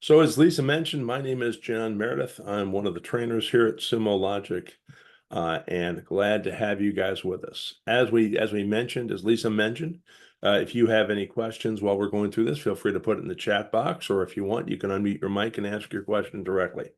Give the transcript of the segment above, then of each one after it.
So as Lisa mentioned, my name is John Meredith. I'm one of the trainers here at Sumo Logic, and glad to have you guys with us. As we mentioned, as Lisa mentioned, if you have any questions while we're going through this, feel free to put it in the chat box, or if you want, you can unmute your mic and ask your question directly.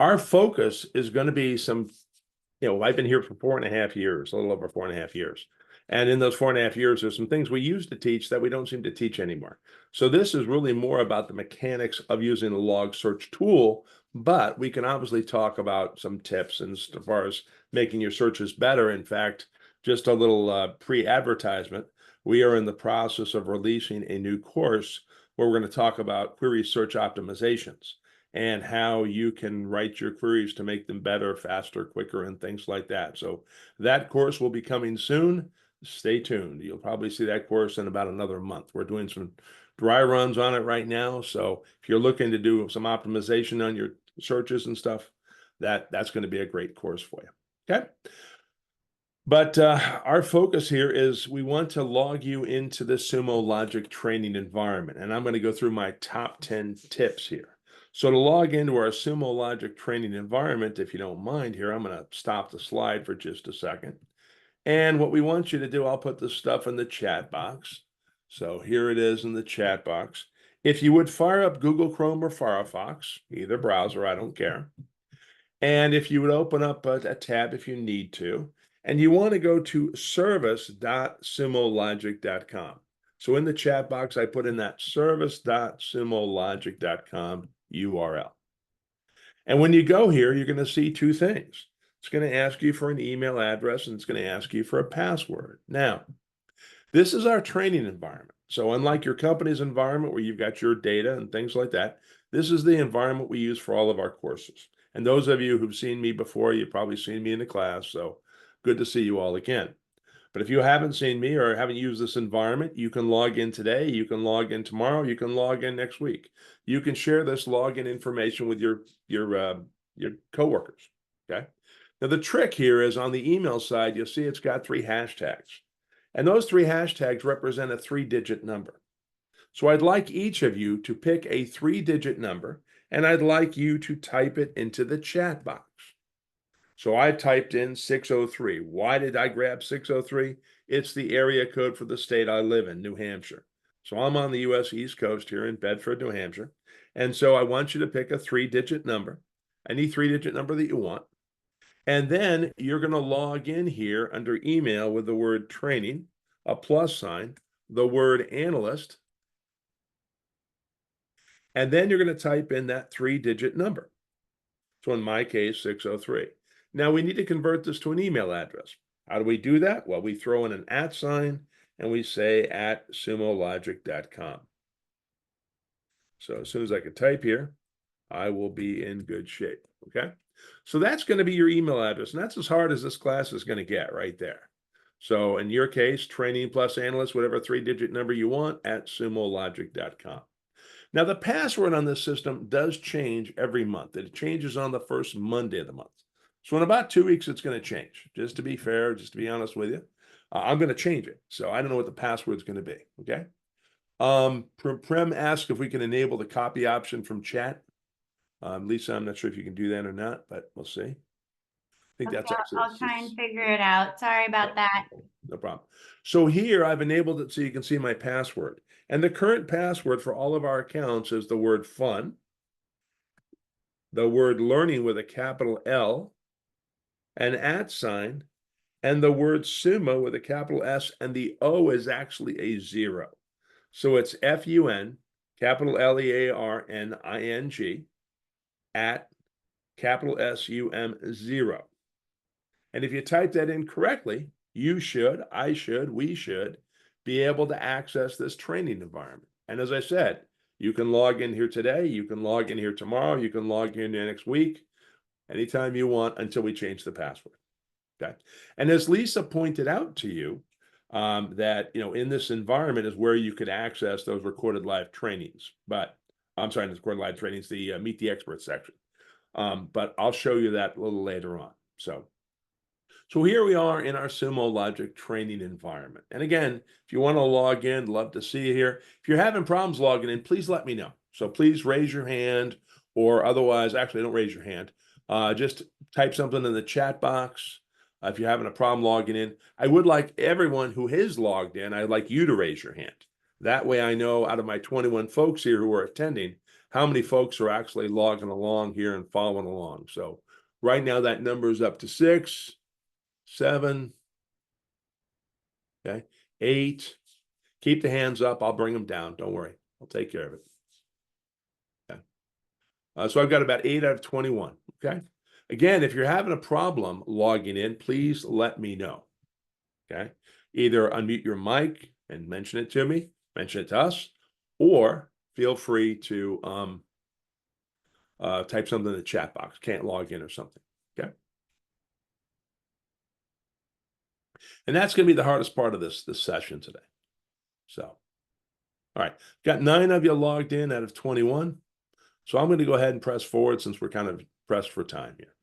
Our focus is going to be I've been here for 4.5 years, a little over 4.5 years. And in those 4.5 years, there's some things we used to teach that we don't seem to teach anymore. So this is really more about the mechanics of using the log search tool, but we can obviously talk about some tips as far as making your searches better. In fact, just a little pre-advertisement, we are in the process of releasing a new course where we're going to talk about query search optimizations and how you can write your queries to make them better, faster, quicker, and things like that. So that course will be coming soon. Stay tuned. You'll probably see that course in about another month. We're doing some dry runs on it right now. So if you're looking to do some optimization on your searches and stuff, that's going to be a great course for you. Okay. But our focus here is we want to log you into the Sumo Logic training environment. And I'm going to go through my top 10 tips here. So to log into our Sumo Logic training environment, if you don't mind here, I'm going to stop the slide for just a second. And what we want you to do, I'll put this stuff in the chat box. So here it is in the chat box. If you would fire up Google Chrome or Firefox, either browser, I don't care. And if you would open up a tab if you need to, and you want to go to service.sumologic.com. So in the chat box, I put in that service.sumologic.com URL. And when you go here, you're going to see two things. It's going to ask you for an email address, and it's going to ask you for a password. Now, this is our training environment. So unlike your company's environment where you've got your data and things like that, this is the environment we use for all of our courses. And those of you who've seen me before, you've probably seen me in the class. So good to see you all again. But if you haven't seen me or haven't used this environment, you can log in today, you can log in tomorrow, you can log in next week. You can share this login information with your coworkers, okay? Now the trick here is on the email side, you'll see it's got 3 hashtags. And those 3 hashtags represent a 3-digit number. So I'd like each of you to pick a 3-digit number, and I'd like you to type it into the chat box. So I typed in 603. Why did I grab 603? It's the area code for the state I live in, New Hampshire. So I'm on the U.S. East Coast here in Bedford, New Hampshire. And so I want you to pick a 3-digit number, any 3-digit number that you want. And then you're going to log in here under email with the word training, a plus sign, the word analyst, and then you're going to type in that 3-digit number. So in my case, 603. Now we need to convert this to an email address. How do we do that? Well, we throw in an @ sign and we say @sumologic.com. So as soon as I can type here, I will be in good shape, okay? So that's going to be your email address, and that's as hard as this class is going to get right there. So in your case, training plus analyst, whatever 3-digit number you want, @sumologic.com. Now, the password on this system does change every month. It changes on the first Monday of the month. So in about 2 weeks, it's going to change. Just to be fair, just to be honest with you, I'm going to change it. So I don't know what the password is going to be, okay? Prem asked if we can enable the copy option from chat. Lisa, I'm not sure if you can do that or not, but we'll see. I think Okay, that's actually. I'll try and figure it out. Sorry about that. No problem. So here I've enabled it so you can see my password. And the current password for all of our accounts is the word fun, the word learning with a capital L, an @ sign, and the word sumo with a capital S, and the O is actually a 0. So it's FUN, capital LEARNING, @SUM0. And if you type that in correctly, you should, I should, we should be able to access this training environment. And as I said, you can log in here today, you can log in here tomorrow, you can log in next week, anytime you want until we change the password. Okay. And as Lisa pointed out to you, that in this environment is where you could access those recorded live trainings. But I'm sorry, the recorded live trainings, the Meet the Experts section. But I'll show you that a little later on. So here we are in our Sumo Logic training environment. And again, if you want to log in, love to see you here. If you're having problems logging in, please let me know. So please raise your hand, or otherwise, actually, don't raise your hand. Just type something in the chat box. If you're having a problem logging in, I would like everyone who is logged in, I'd like you to raise your hand. That way I know out of my 21 folks here who are attending, how many folks are actually logging along here and following along. So right now that number is up to 6, 7, okay, 8. Keep the hands up. I'll bring them down. Don't worry. I'll take care of it. Okay. So I've got about 8 out of 21. Okay. Again, if you're having a problem logging in, please let me know. Okay. Either unmute your mic and mention it to me, mention it to us, or feel free to type something in the chat box. Can't log in or something. Okay. And that's going to be the hardest part of this session today. So, all right, got 9 of you logged in out of 21. So I'm going to go ahead and press forward since we're kind of pressed for time here.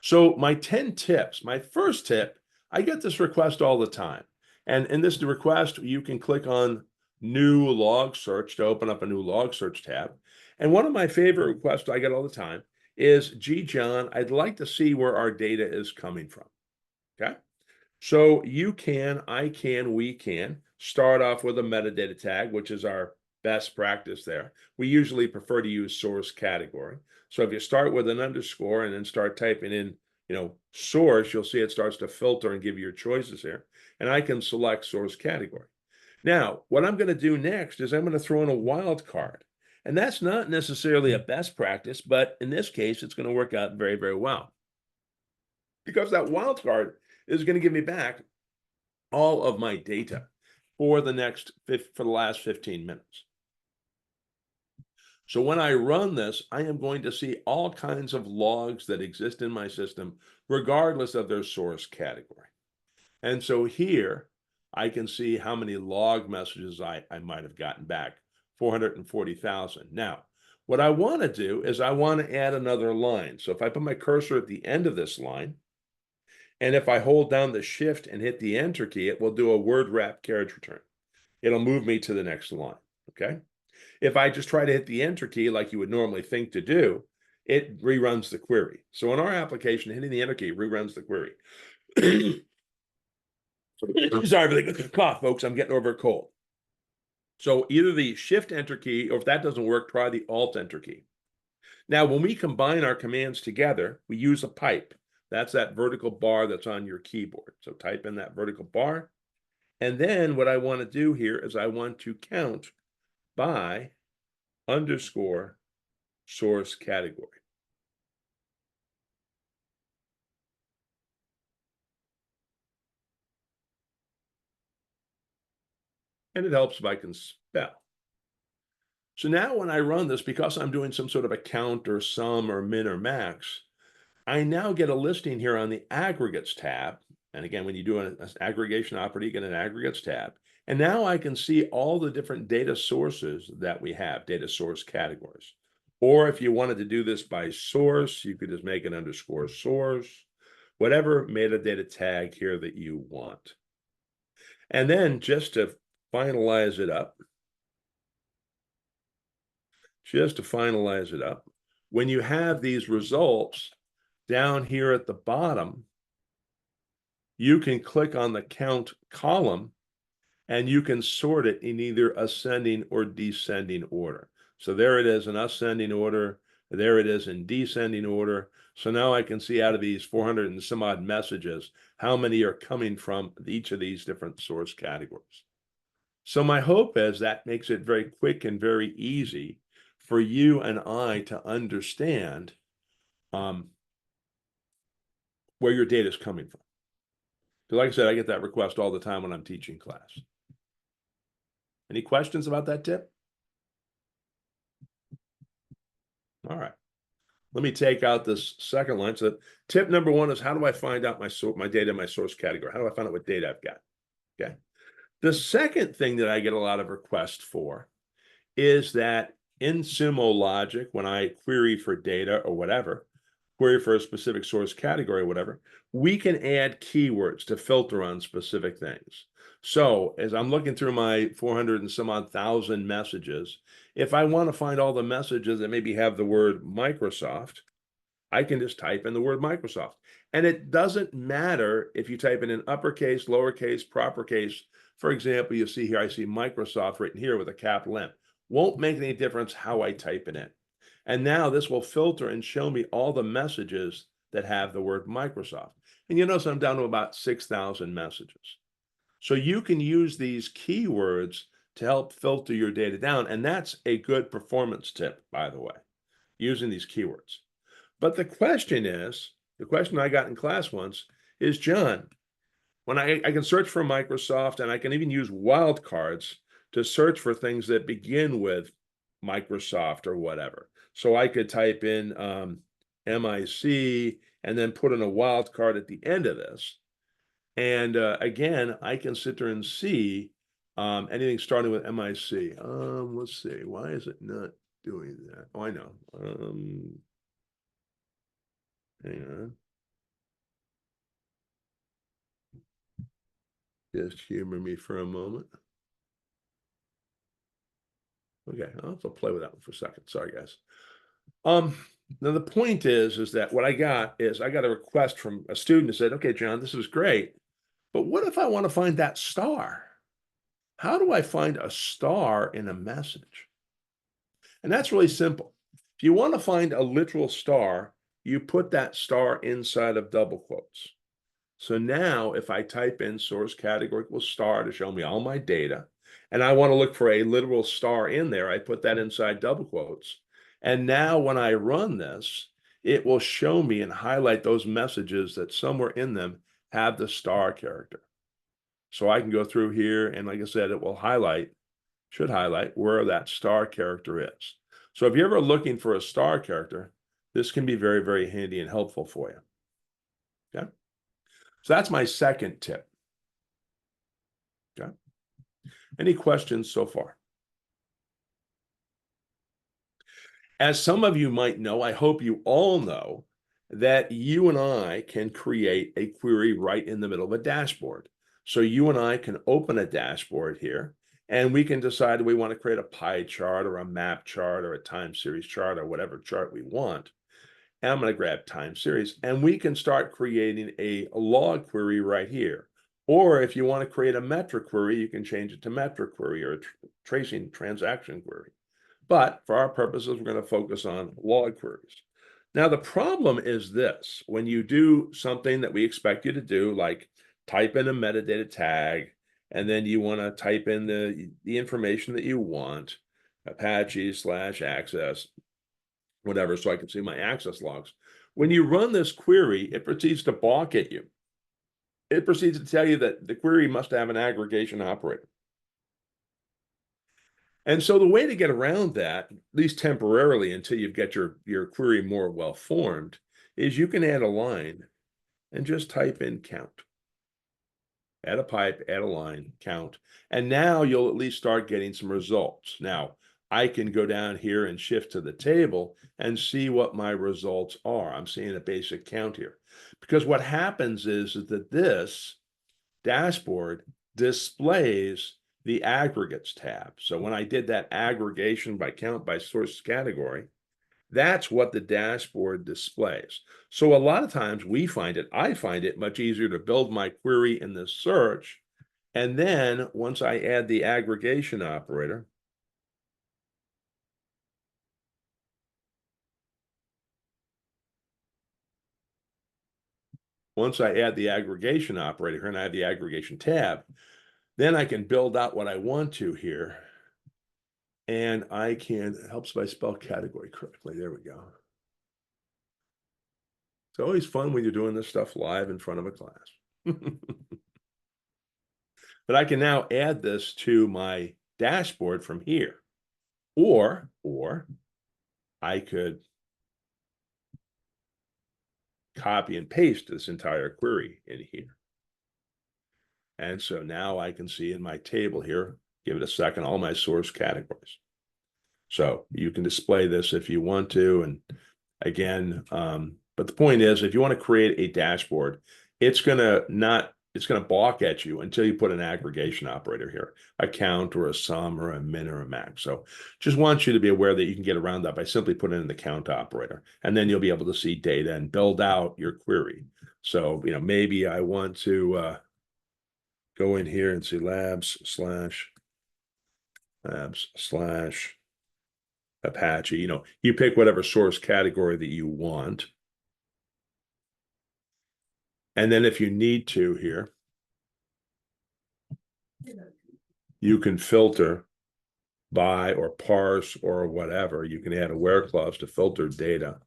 So my 10 tips, my first tip, I get this request all the time. And in this request, you can click on new log search to open up a new log search tab. And one of my favorite requests I get all the time is, gee, John, I'd like to see where our data is coming from. Okay. So you can, I can, we can start off with a metadata tag, which is our best practice there. We usually prefer to use source category. So if you start with an underscore and then start typing in, source, you'll see it starts to filter and give you your choices here. And I can select source category. Now, what I'm going to do next is I'm going to throw in a wildcard. And that's not necessarily a best practice, but in this case, it's going to work out very, very well. Because that wildcard is going to give me back all of my data for the last 15 minutes. So when I run this, I am going to see all kinds of logs that exist in my system, regardless of their source category. And so here I can see how many log messages I might have gotten back, 440,000. Now, what I want to do is I want to add another line. So if I put my cursor at the end of this line, and if I hold down the shift and hit the enter key, it will do a word wrap carriage return. It'll move me to the next line, okay? If I just try to hit the enter key like you would normally think to do, it reruns the query. So in our application, hitting the enter key reruns the query. Sorry for the cough, folks. I'm getting over a cold. So either the shift enter key, or if that doesn't work, try the alt enter key. Now, when we combine our commands together, we use a pipe. That's that vertical bar that's on your keyboard. So type in that vertical bar. And then what I want to do here is I want to count by underscore source category. And it helps if I can spell. So now when I run this, because I'm doing some sort of a count or sum or min or max, I now get a listing here on the aggregates tab. And again, when you do an aggregation operator, you get an aggregates tab. And now I can see all the different data sources that we have, data source categories. Or if you wanted to do this by source, you could just make an underscore source, whatever metadata tag here that you want. And then just to finalize it up, when you have these results, down here at the bottom, you can click on the count column and you can sort it in either ascending or descending order. So there it is in ascending order. There it is in descending order. So now I can see out of these 400 and some odd messages, how many are coming from each of these different source categories. So my hope is that makes it very quick and very easy for you and I to understand where your data is coming from. Because like I said, I get that request all the time when I'm teaching class. Any questions about that tip? All right. Let me take out this second line. So tip number 1 is, how do I find out my data in my source category? How do I find out what data I've got? Okay. The second thing that I get a lot of requests for is that in Sumo Logic, when I query for data or whatever, query for a specific source category or whatever, we can add keywords to filter on specific things. So as I'm looking through my 400 and some odd thousand messages, If I want to find all the messages that maybe have the word Microsoft, I can just type in the word Microsoft. And it doesn't matter if you type it in uppercase, lowercase, proper case. For example, you see here, I see Microsoft written here with a capital M. Won't make any difference how I type it in. And now this will filter and show me all the messages that have the word Microsoft. And you notice I'm down to about 6,000 messages. So you can use these keywords to help filter your data down. And that's a good performance tip, by the way, using these keywords. But the question I got in class once is, John, when I can search for Microsoft and I can even use wildcards to search for things that begin with Microsoft or whatever. So I could type in MIC and then put in a wildcard at the end of this. And again, I can sit there and see anything starting with MIC. Let's see, why is it not doing that? Oh, I know. Hang on. Just humor me for a moment. Okay, I'll have to play with that one for a second. Sorry, guys. Now the point is that what I got a request from a student who said, okay, John, this is great, but what if I want to find that star? How do I find a star in a message? And that's really simple. If you want to find a literal star, you put that star inside of double quotes. So now if I type in source category equals star to show me all my data, and I want to look for a literal star in there, I put that inside double quotes. And now when I run this, it will show me and highlight those messages that somewhere in them have the star character. So I can go through here and like I said, it will should highlight where that star character is. So if you're ever looking for a star character, this can be very, very handy and helpful for you. Okay. So that's my second tip. Okay. Any questions so far? As some of you might know, I hope you all know that you and I can create a query right in the middle of a dashboard. So you and I can open a dashboard here and we can decide if we want to create a pie chart or a map chart or a time series chart or whatever chart we want. And I'm going to grab time series and we can start creating a log query right here. Or if you want to create a metric query, you can change it to metric query or a tracing transaction query. But for our purposes, we're going to focus on log queries. Now, the problem is this: when you do something that we expect you to do, like type in a metadata tag, and then you want to type in the information that you want, Apache/access, whatever, so I can see my access logs. When you run this query, it proceeds to balk at you. It proceeds to tell you that the query must have an aggregation operator. And so the way to get around that, at least temporarily until you get your query more well-formed, is you can add a line and just type in count. Add a pipe, add a line, count. And now you'll at least start getting some results. Now, I can go down here and shift to the table and see what my results are. I'm seeing a basic count here. Because what happens is that this dashboard displays the aggregates tab. So when I did that aggregation by count by source category, that's what the dashboard displays. So a lot of times I find it much easier to build my query in the search. And then once I add the aggregation operator, here and I have the aggregation tab, then I can build out what I want to here. And I can, it helps if I spell category correctly. There we go. It's always fun when you're doing this stuff live in front of a class. But I can now add this to my dashboard from here. Or I could copy and paste this entire query in here. And so now I can see in my table here, give it a second, all my source categories. So you can display this if you want to. And again, but the point is, if you want to create a dashboard, it's going to not it's going to balk at you until you put an aggregation operator here, a count or a sum or a min or a max. So just want you to be aware that you can get around that by simply putting in the count operator, and then you'll be able to see data and build out your query. So, maybe I want to go in here and see labs slash Apache. You pick whatever source category that you want. And then if you need to here, you can filter by or parse or whatever. You can add a where clause to filter data,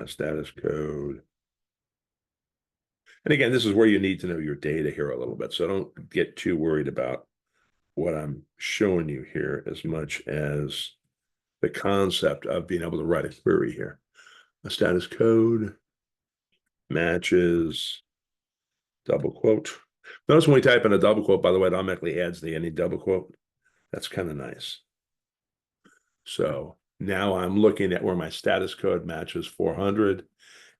status code. And again, this is where you need to know your data here a little bit. So don't get too worried about what I'm showing you here as much as the concept of being able to write a query here. A status code matches double quote. Notice when we type in a double quote, by the way, it automatically adds the any double quote. That's kind of nice. So now I'm looking at where my status code matches 400.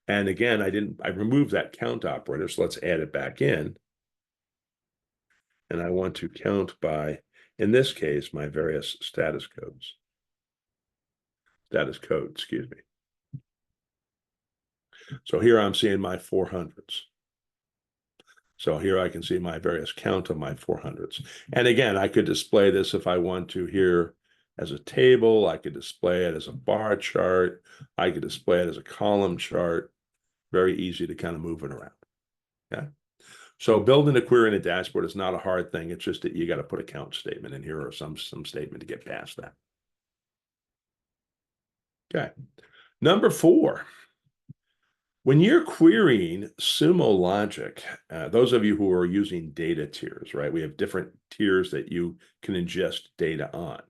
And again, I removed that count operator. So let's add it back in. And I want to count by, in this case, my various status code, excuse me. So here I'm seeing my 400s. So here I can see my various count of my 400s. And again, I could display this if I want to here as a table. I could display it as a bar chart. I could display it as a column chart. Very easy to kind of move it around. Okay. So building a query in a dashboard is not a hard thing. It's just that you got to put a count statement in here or some statement to get past that. Okay. Number 4. When you're querying Sumo Logic, those of you who are using data tiers, right? We have different tiers that you can ingest data on.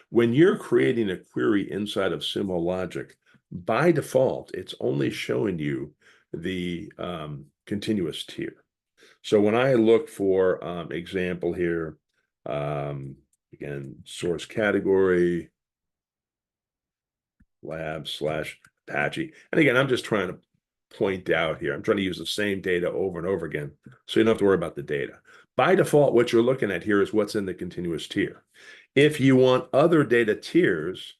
When you're creating a query inside of Sumo Logic, by default, it's only showing you the continuous tier. So when I look for example here, again, source category, lab / Apache. And again, I'm just trying to point out here, I'm trying to use the same data over and over again, so you don't have to worry about the data. By default, what you're looking at here is what's in the continuous tier. If you want other data tiers,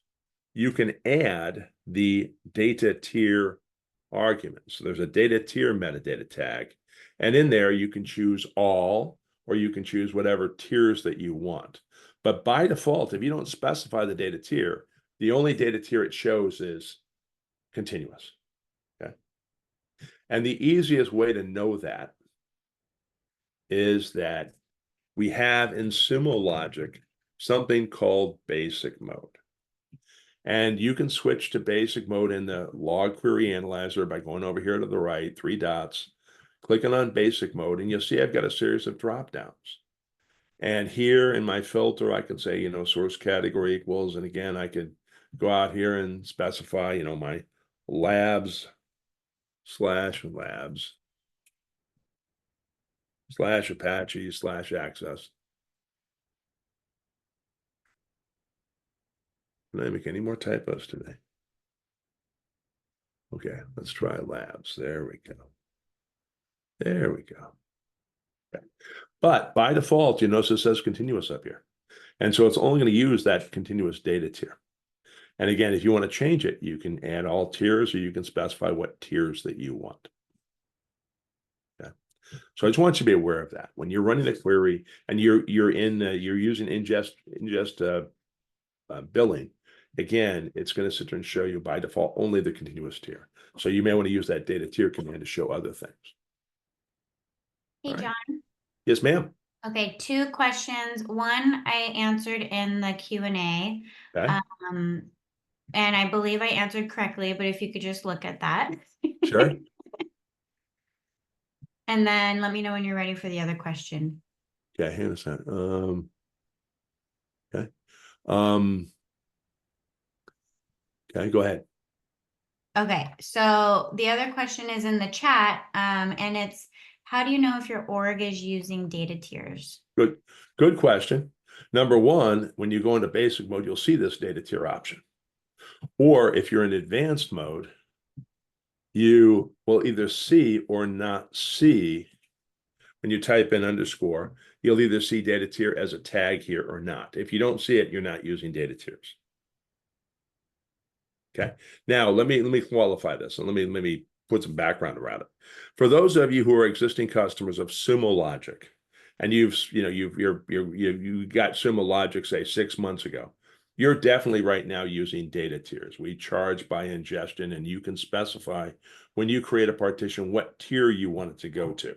you can add the data tier argument. So there's a data tier metadata tag, and in there you can choose all, or you can choose whatever tiers that you want. But by default, if you don't specify the data tier, the only data tier it shows is continuous. Okay. And the easiest way to know that is that we have in Sumo Logic something called basic mode. And you can switch to basic mode in the log query analyzer by going over here to the right, 3 dots, clicking on basic mode, and you'll see I've got a series of drop downs. And here in my filter, I can say, source category equals, and again, I could go out here and specify, my labs / Apache / access. Did I make any more typos today? Okay, let's try labs. There we go. There we go. Okay. But by default, you notice it says continuous up here. And so it's only going to use that continuous data tier. And again, if you want to change it, you can add all tiers, or you can specify what tiers that you want. Okay. So I just want you to be aware of that. When you're running a query and you're using ingest billing, again, it's going to sit there and show you by default only the continuous tier. So you may want to use that data tier command to show other things. Hey, All right. John. Yes, ma'am. Okay, 2 questions. One I answered in the Q&A. Okay. And I believe I answered correctly, but if you could just look at that. Sure. And then let me know when you're ready for the other question. Okay, hang on a second. Okay. Okay, go ahead. Okay, so the other question is in the chat, and it's, how do you know if your org is using data tiers? Good question. Number 1, when you go into basic mode, you'll see this data tier option. Or if you're in advanced mode, you will either see or not see when you type in underscore, you'll either see data tier as a tag here or not. If you don't see it, you're not using data tiers. Okay. Now let me qualify this and let me put some background around it. For those of you who are existing customers of Sumo Logic, and you got Sumo Logic say 6 months ago, you're definitely right now using data tiers. We charge by ingestion, and you can specify when you create a partition what tier you want it to go to.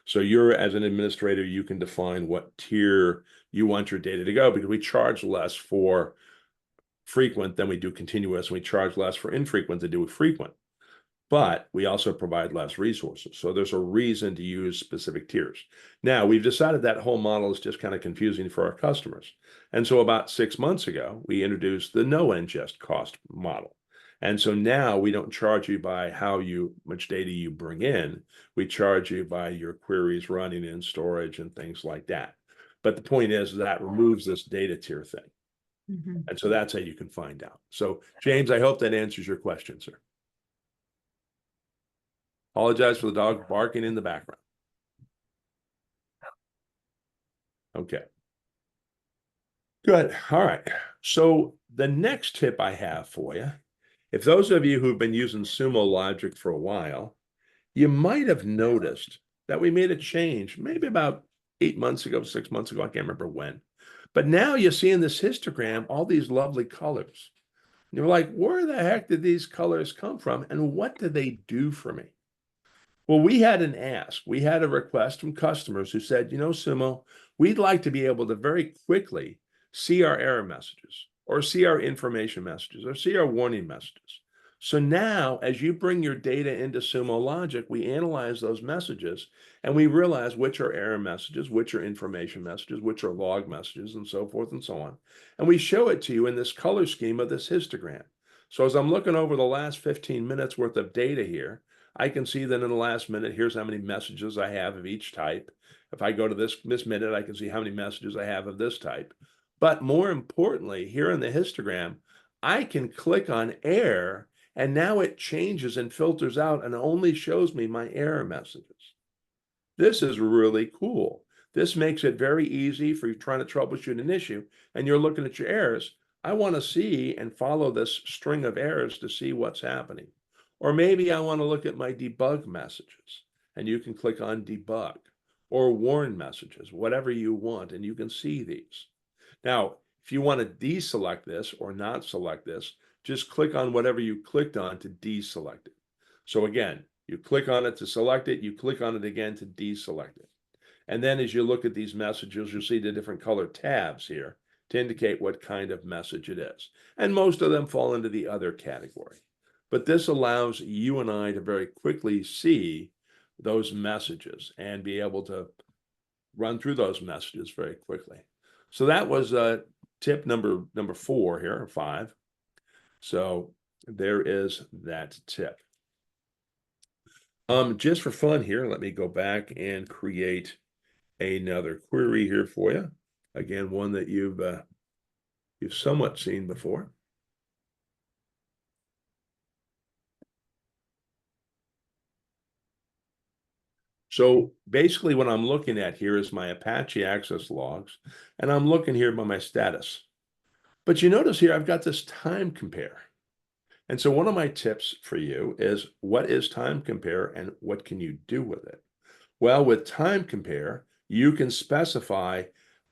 So you're, as an administrator, you can define what tier you want your data to go, because we charge less for frequent than we do continuous. We charge less for infrequent than do frequent, but we also provide less resources. So there's a reason to use specific tiers. Now, we've decided that whole model is just kind of confusing for our customers. And so about 6 months ago, we introduced the no ingest cost model. And so now we don't charge you by much data you bring in. We charge you by your queries running in storage and things like that. But the point is that removes this data tier thing. Mhm. And so that's how you can find out. So, James, I hope that answers your question, sir. Apologize for the dog barking in the background. Okay. Good. All right. So the next tip I have for you, if those of you who've been using Sumo Logic for a while, you might have noticed that we made a change maybe about 8 months ago, 6 months ago. I can't remember when. But now you see in this histogram all these lovely colors. And you're like, where the heck did these colors come from? And what do they do for me? Well, we had an ask. We had a request from customers who said, Sumo, we'd like to be able to very quickly see our error messages or see our information messages or see our warning messages. So now, as you bring your data into Sumo Logic, we analyze those messages and we realize which are error messages, which are information messages, which are log messages, and so forth and so on. And we show it to you in this color scheme of this histogram. So as I'm looking over the last 15 minutes worth of data here, I can see that in the last minute, here's how many messages I have of each type. If I go to this minute, I can see how many messages I have of this type. But more importantly, here in the histogram, I can click on error, and now it changes and filters out and only shows me my error messages. This is really cool. This makes it very easy for you trying to troubleshoot an issue and you're looking at your errors. I want to see and follow this string of errors to see what's happening. Or maybe I want to look at my debug messages, and you can click on debug or warn messages, whatever you want, and you can see these. Now, if you want to deselect this or not select this, just click on whatever you clicked on to deselect it. So again, you click on it to select it, you click on it again to deselect it. And then as you look at these messages, you'll see the different color tabs here to indicate what kind of message it is. And most of them fall into the other category. But this allows you and I to very quickly see those messages and be able to run through those messages very quickly. So that was tip number 4 here, or 5. So there is that tip. Just for fun here, let me go back and create another query here for you. Again, one that you've somewhat seen before. So basically what I'm looking at here is my Apache access logs, and I'm looking here by my status. But you notice here, I've got this time compare. And so one of my tips for you is, what is time compare and what can you do with it? Well, with time compare, you can specify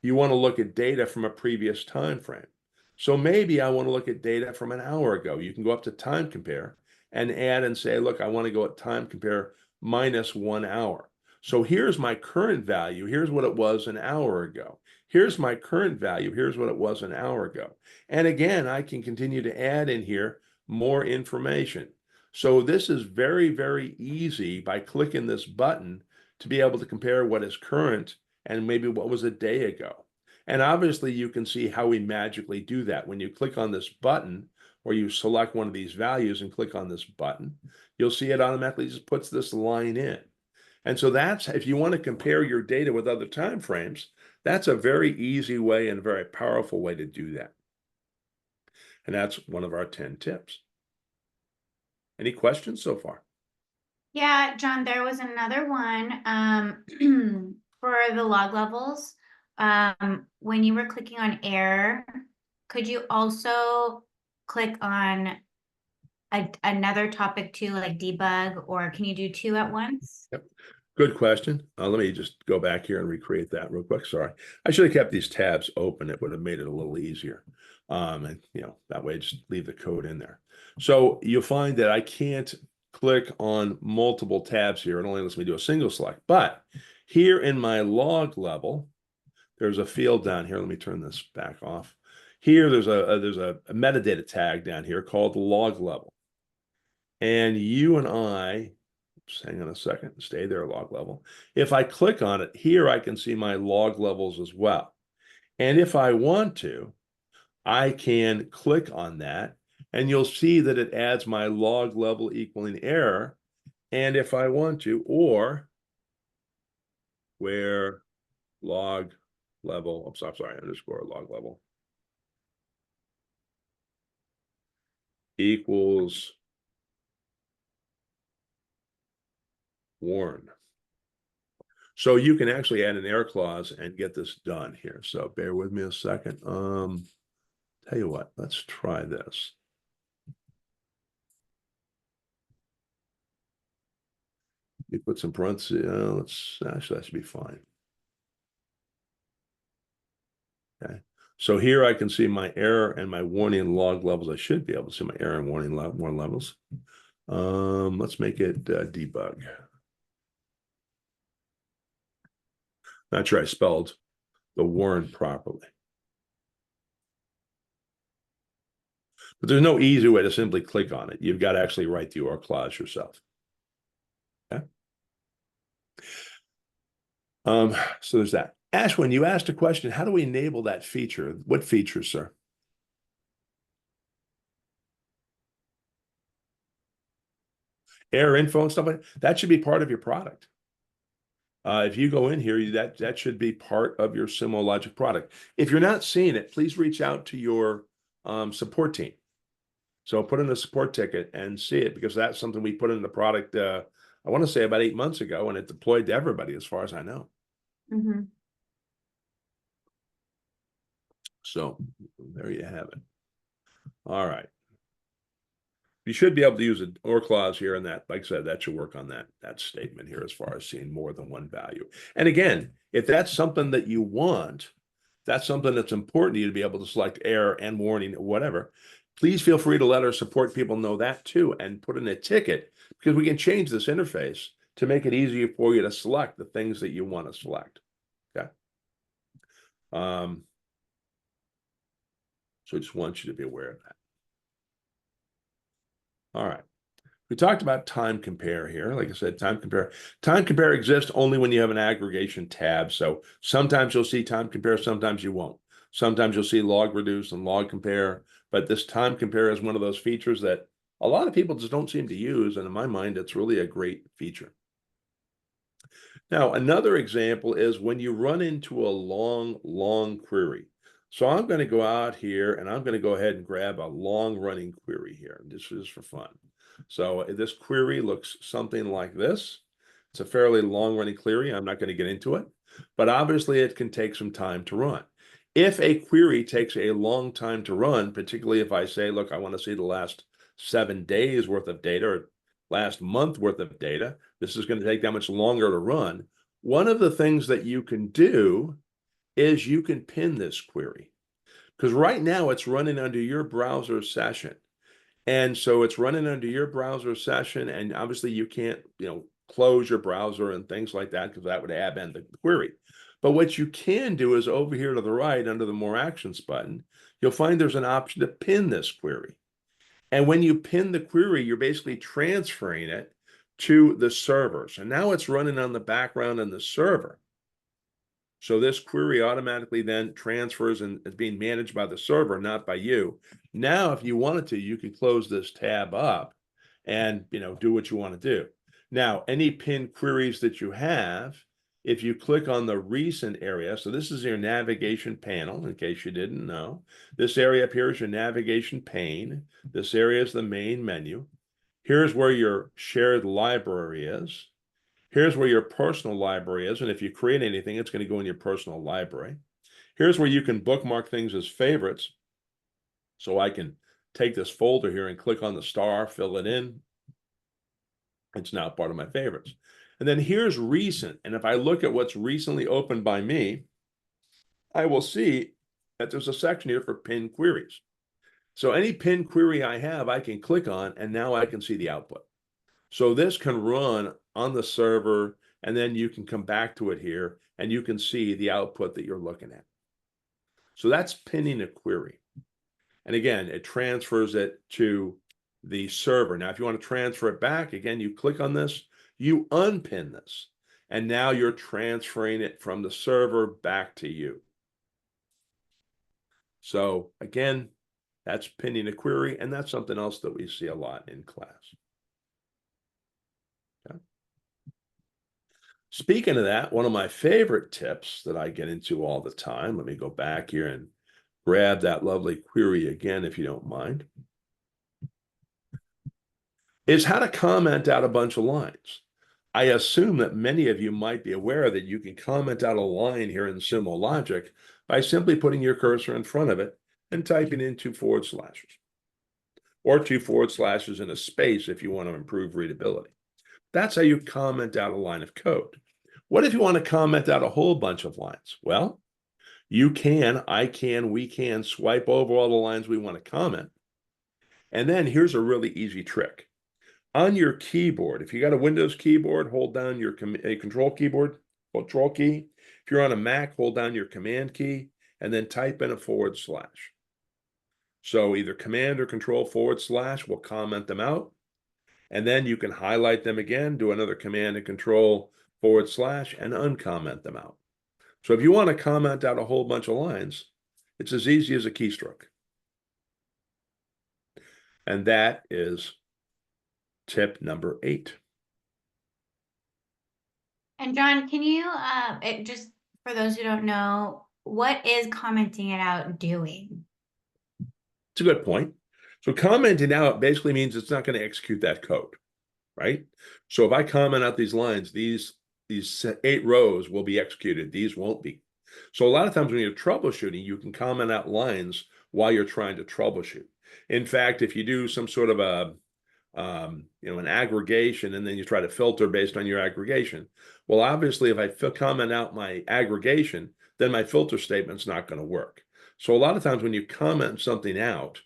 you want to look at data from a previous time frame. So maybe I want to look at data from an hour ago. You can go up to time compare and add and say, look, I want to go at time compare minus 1 hour. So here's my current value. Here's what it was an hour ago. Here's my current value. Here's what it was an hour ago. And again, I can continue to add in here more information. So this is very, very easy by clicking this button to be able to compare what is current and maybe what was a day ago. And obviously you can see how we magically do that. When you click on this button, or you select one of these values and click on this button, you'll see it automatically just puts this line in. And so that's, if you want to compare your data with other time frames, that's a very easy way and a very powerful way to do that. And that's one of our 10 tips. Any questions so far? Yeah, John, there was another one for the log levels. When you were clicking on error, could you also click on another topic too, like debug, or can you do two at once? Yep. Good question. Let me just go back here and recreate that real quick. Sorry. I should have kept these tabs open. It would have made it a little easier. And that way just leave the code in there. So you'll find that I can't click on multiple tabs here. It only lets me do a single select. But here in my log level, there's a field down here. Let me turn this back off. Here, there's a metadata tag down here called log level. And you and I, just hang on a second, stay there, log level. If I click on it, here I can see my log levels as well. And if I want to, I can click on that, and you'll see that it adds my log level equaling error. And if I want to, or where log level, I'm sorry, underscore log level equals warn. So you can actually add an error clause and get this done here. So bear with me a second. Tell you what, let's try this. You put some parentheses, actually, that should be fine. Okay. So here I can see my error and my warning log levels. I should be able to see my error and warning levels. Let's make it debug. Not sure I spelled the warn properly. But there's no easy way to simply click on it. You've got to actually write the or clause yourself. Okay. So there's that. Ashwin, you asked a question. How do we enable that feature? What feature, sir? Error info and stuff like that. That should be part of your product. If you go in here, that should be part of your Sumo Logic product. If you're not seeing it, please reach out to your support team. So put in a support ticket and see it, because that's something we put in the product, I want to say about 8 months ago, and it deployed to everybody as far as I know. Mm-hmm. So there you have it. All right. You should be able to use an or clause here, and that, like I said, that should work on that statement here as far as seeing more than one value. And again, if that's something that you want, that's something that's important to you to be able to select error and warning, whatever, please feel free to let our support people know that too, and put in a ticket, because we can change this interface to make it easier for you to select the things that you want to select. Okay. So I just want you to be aware of that. All right. We talked about time compare here. Like I said, time compare exists only when you have an aggregation tab. So sometimes you'll see time compare, sometimes you won't. Sometimes you'll see log reduce and log compare, but this time compare is one of those features that a lot of people just don't seem to use. And in my mind, it's really a great feature. Now, another example is when you run into a long query. So I'm going to go out here and I'm going to go ahead and grab a long running query here. This is for fun. So this query looks something like this. It's a fairly long running query. I'm not going to get into it, but obviously it can take some time to run. If a query takes a long time to run, particularly if I say, look, I want to see the last 7 days worth of data or last month worth of data, this is going to take that much longer to run. One of the things that you can do is you can pin this query, because right now it's running under your browser session. And so it's running under your browser session, and obviously you can't, close your browser and things like that, because that would append the query. But what you can do is over here to the right under the More Actions button, you'll find there's an option to pin this query. And when you pin the query, you're basically transferring it to the server. So now it's running on the background in the server. So this query automatically then transfers and is being managed by the server, not by you. Now, if you wanted to, you could close this tab up and do what you want to do. Now, any pinned queries that you have, if you click on the recent area, so this is your navigation panel, in case you didn't know. This area up here is your navigation pane. This area is the main menu. Here's where your shared library is. Here's where your personal library is. And if you create anything, it's going to go in your personal library. Here's where you can bookmark things as favorites. So I can take this folder here and click on the star, fill it in. It's now part of my favorites. And then here's recent. And if I look at what's recently opened by me, I will see that there's a section here for pinned queries. So any pinned query I have, I can click on, and now I can see the output. So this can run on the server, and then you can come back to it here, and you can see the output that you're looking at. So that's pinning a query. And again, it transfers it to the server. Now, if you want to transfer it back, again, you click on this, you unpin this, and now you're transferring it from the server back to you. So again, that's pinning a query, and that's something else that we see a lot in class. Okay. Speaking of that, one of my favorite tips that I get into all the time, let me go back here and grab that lovely query again, if you don't mind, is how to comment out a bunch of lines. I assume that many of you might be aware that you can comment out a line here in Sumo Logic by simply putting your cursor in front of it and typing in 2 forward slashes, or 2 forward slashes in a space if you want to improve readability. That's how you comment out a line of code. What if you want to comment out a whole bunch of lines? Well, you can, I can, we can swipe over all the lines we want to comment. And then here's a really easy trick. On your keyboard, if you got a Windows keyboard, hold down your control keyboard, control key. If you're on a Mac, hold down your command key and then type in a forward slash. So either command or control forward slash will comment them out. And then you can highlight them again, do another command and control forward slash and uncomment them out. So if you want to comment out a whole bunch of lines, it's as easy as a keystroke. And that is tip number 8. And John, can you, just for those who don't know, what is commenting it out doing? It's a good point. So commenting out basically means it's not going to execute that code, right? So if I comment out these lines, these 8 rows will be executed. These won't be. So a lot of times when you're troubleshooting, you can comment out lines while you're trying to troubleshoot. In fact, if you do some sort of a an aggregation, and then you try to filter based on your aggregation. Well, obviously, if I comment out my aggregation, then my filter statement's not going to work. So a lot of times when you comment something out,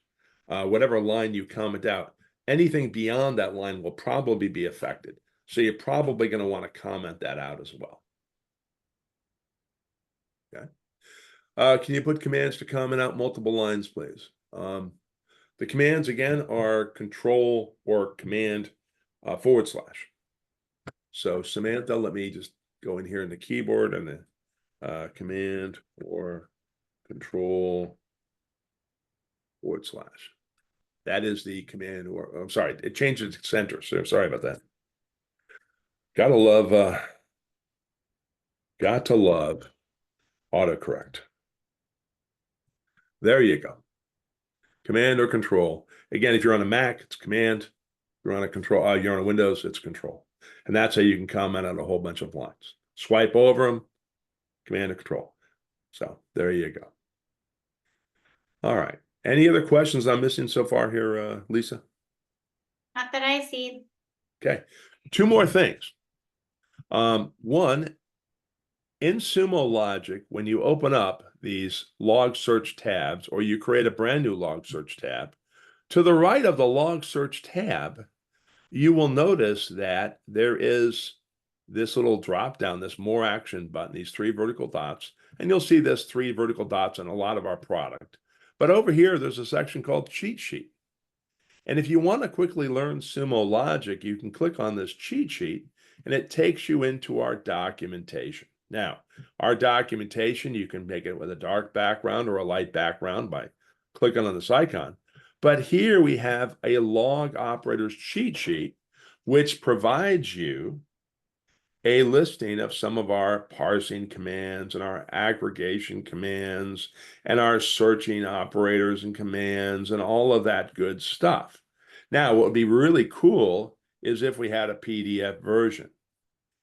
whatever line you comment out, anything beyond that line will probably be affected. So you're probably going to want to comment that out as well. Okay. Can you put commands to comment out multiple lines, please? The commands, again, are control or command forward slash. So Samantha, let me just go in here in the keyboard and the command or control forward slash. That is the command, or I'm sorry, it changes its center. So sorry about that. Got to love autocorrect. There you go. Command or control. Again, if you're on a Mac, it's command. If you're on a control, you're on a Windows, it's control. And that's how you can comment on a whole bunch of lines. Swipe over them, command or control. So there you go. All right. Any other questions I'm missing so far here, Lisa? Not that I see. Okay. 2 more things. One, in Sumo Logic, when you open up these log search tabs, or you create a brand new log search tab, to the right of the log search tab, you will notice that there is this little drop down, this more action button, these 3 vertical dots, and you'll see this 3 vertical dots on a lot of our product. But over here, there's a section called cheat sheet. And if you want to quickly learn Sumo Logic, you can click on this cheat sheet and it takes you into our documentation. Now, our documentation, you can make it with a dark background or a light background by clicking on this icon. But here we have a log operators cheat sheet, which provides you a listing of some of our parsing commands and our aggregation commands and our searching operators and commands and all of that good stuff. Now, what would be really cool is if we had a PDF version.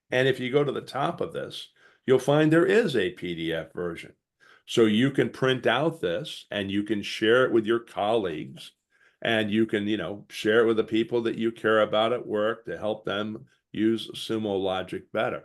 And if you go to the top of this, you'll find there is a PDF version. So you can print out this and you can share it with your colleagues, and you can, share it with the people that you care about at work to help them use Sumo Logic better.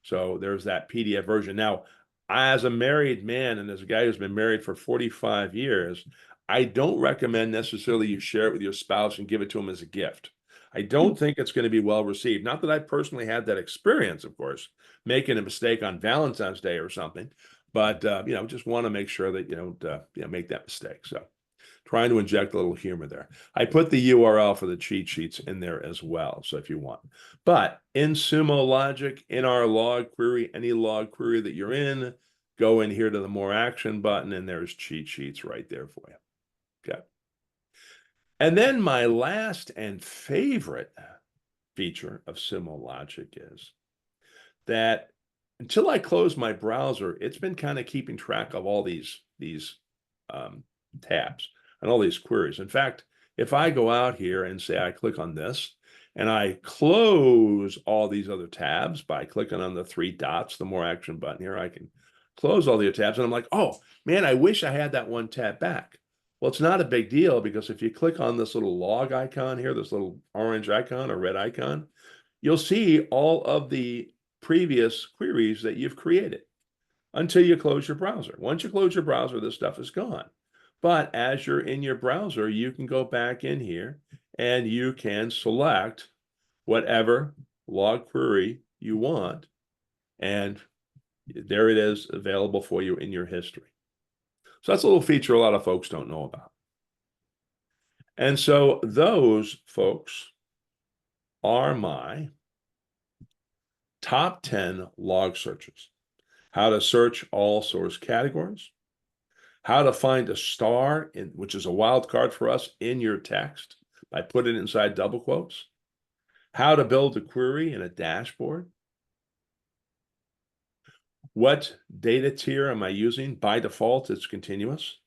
So there's that PDF version. Now, as a married man and as a guy who's been married for 45 years, I don't recommend necessarily you share it with your spouse and give it to them as a gift. I don't think it's going to be well received. Not that I personally had that experience, of course, making a mistake on Valentine's Day or something, but just want to make sure that you don't make that mistake. So trying to inject a little humor there. I put the URL for the cheat sheets in there as well, so if you want. But in Sumo Logic, in our log query, any log query that you're in, go in here to the More Action button, and there's cheat sheets right there for you. Okay. And then my last and favorite feature of Sumo Logic is that until I close my browser, it's been kind of keeping track of all these tabs and all these queries. In fact, if I go out here and say I click on this and I close all these other tabs by clicking on the three dots, the More Action button here, I can close all the tabs, and I'm like, oh man, I wish I had that one tab back. Well, it's not a big deal, because if you click on this little log icon here, this little orange icon or red icon, you'll see all of the previous queries that you've created until you close your browser. Once you close your browser, this stuff is gone. But as you're in your browser, you can go back in here and you can select whatever log query you want, and there it is, available for you in your history. So that's a little feature a lot of folks don't know about. And so those, folks, are my top 10 log searches. How to search all source categories, how to find a star, which is a wild card for us, in your text by putting it inside double quotes, how to build a query in a dashboard, what data tier am I using? By default, it's continuous.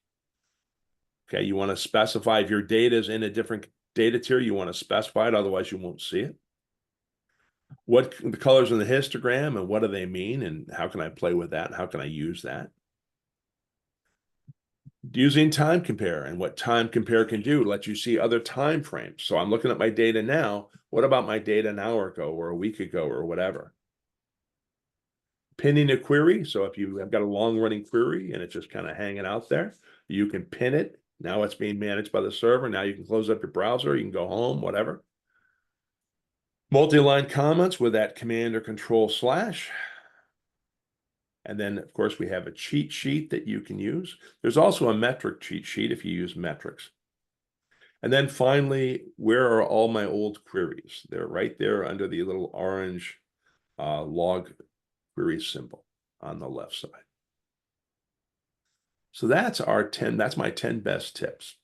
Okay, you want to specify if your data is in a different data tier, you want to specify it, otherwise you won't see it. What the colors in the histogram and what do they mean, and how can I play with that? How can I use that? Using time compare and what time compare can do, let you see other time frames. So I'm looking at my data now. What about my data an hour ago or a week ago or whatever? Pinning a query. So if you have got a long running query and it's just kind of hanging out there, you can pin it. Now it's being managed by the server. Now you can close up your browser, you can go home, whatever. Multi-line comments with that command or control slash. And then, of course, we have a cheat sheet that you can use. There's also a metric cheat sheet if you use metrics. And then finally, where are all my old queries? They're right there under the little orange log query symbol on the left side. So that's my 10 best tips.